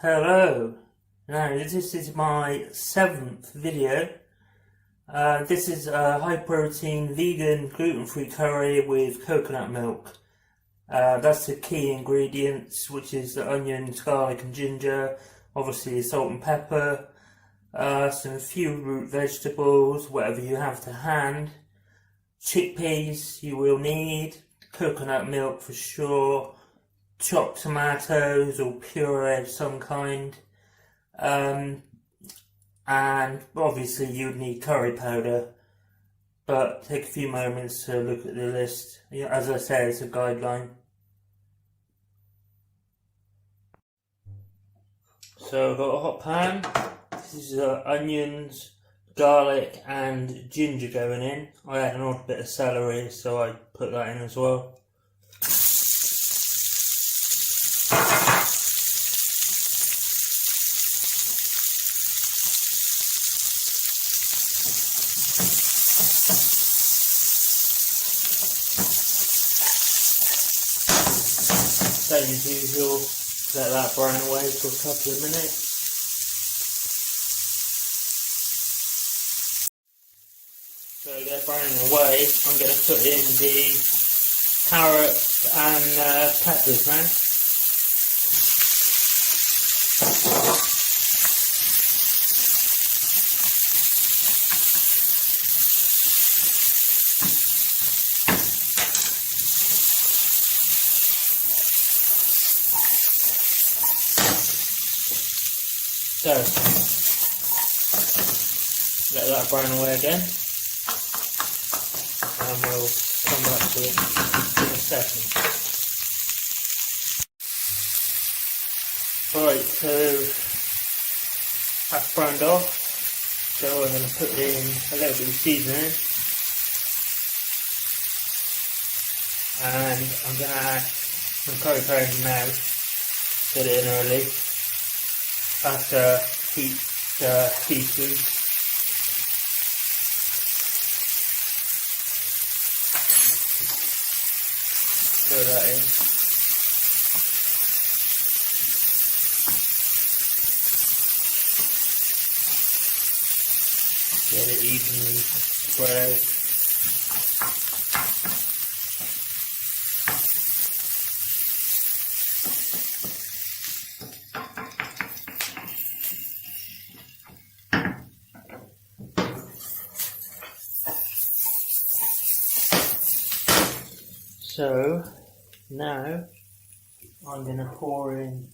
Hello. Now this is my 7th video. This is a high protein vegan gluten-free curry with coconut milk. That's the key ingredients, which is the onions, garlic and ginger, obviously salt and pepper, some few root vegetables, whatever you have to hand, chickpeas you will need, coconut milk for sure, chopped tomatoes or puree of some kind, and obviously you'd need curry powder, but take a few moments to look at the list. As I say, it's a guideline. So I've got a hot pan. This is onions, garlic and ginger going in. I had an odd bit of celery, so I put that in as well. Same as usual, let that brown away for a couple of minutes. So they're browning away. I'm going to put in the carrots and peppers now. So, let that brown away again, and we'll come back to it in a second. Right, so that's browned off, so I'm going to put in a little bit of seasoning, and I'm going to add some curry powder now, get it in early. That's a heat teaspoon. Throw that in. Get it evenly spread out. So now I'm going to pour in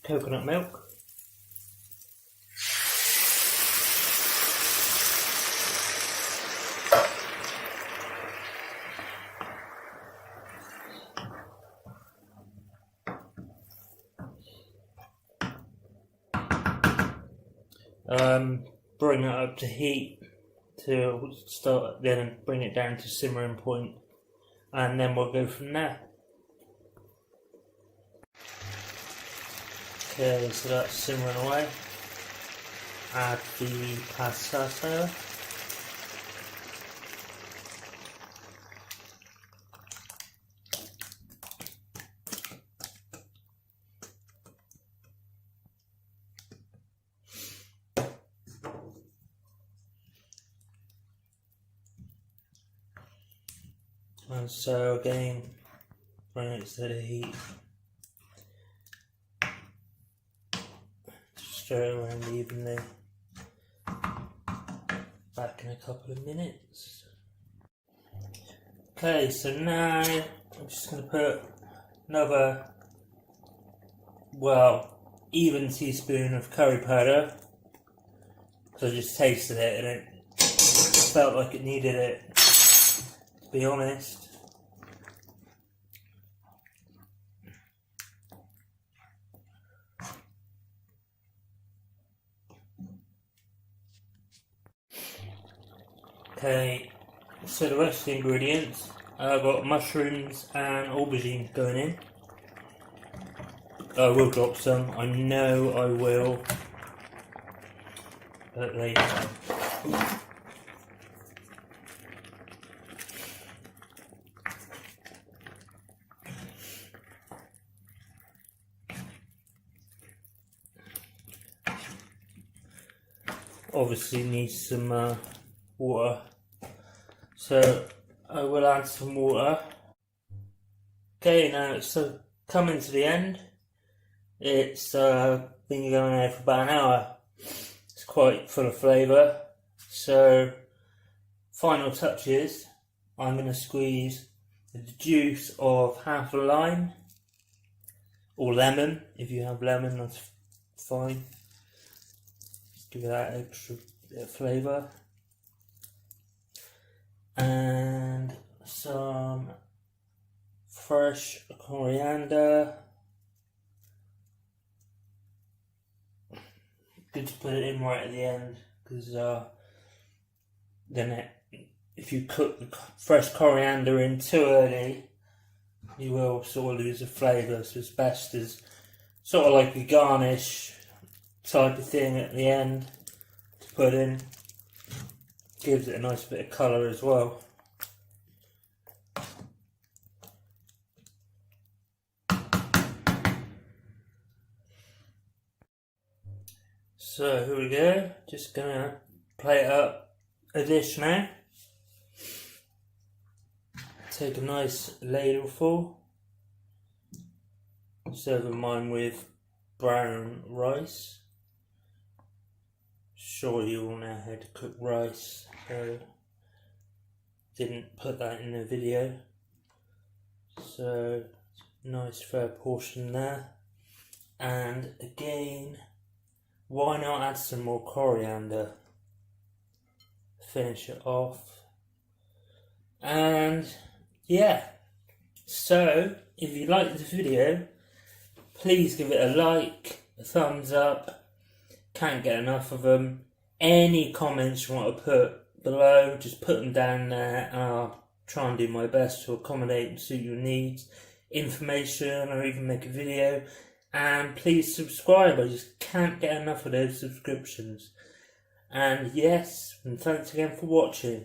coconut milk. Bring it up to heat to start, then bring it down to simmering point. And then we'll go from there. Okay, so that's simmering away. Add the passata. And so again, bring it to the heat. Stir it around evenly. Back in a couple of minutes. Okay, so now I'm just going to put another, even teaspoon of curry powder. Because I just tasted it and it felt like it needed it, to be honest. Okay, so the rest of the ingredients, I've got mushrooms and aubergine going in. I will drop some, I know I will, but later. obviously needs some water. So I will add some water. Okay, now it's coming to the end. It's been going there for about an hour. It's quite full of flavour. So final touches, I'm going to squeeze the juice of half a lime, or lemon. If you have lemon, that's fine. Give it that extra bit of flavour. And some fresh coriander. Good to put it in right at the end, because then if you cook the fresh coriander in too early, you will sort of lose the flavour. So it's best as sort of like a garnish type of thing at the end to put in. Gives it a nice bit of colour as well. So here we go, just gonna plate up a dish now. Take a nice ladleful, serving mine with brown rice. Sure, you all know how to cook rice, so didn't put that in the video. So nice fair portion there, and again, why not add some more coriander? Finish it off. And yeah, so if you like this video, please give it a like, a thumbs up. Can't get enough of them. Any comments you want to put below, just put them down there, and I'll try and do my best to accommodate and suit your needs, information, or even make a video. And please subscribe, I just can't get enough of those subscriptions. And yes, and thanks again for watching.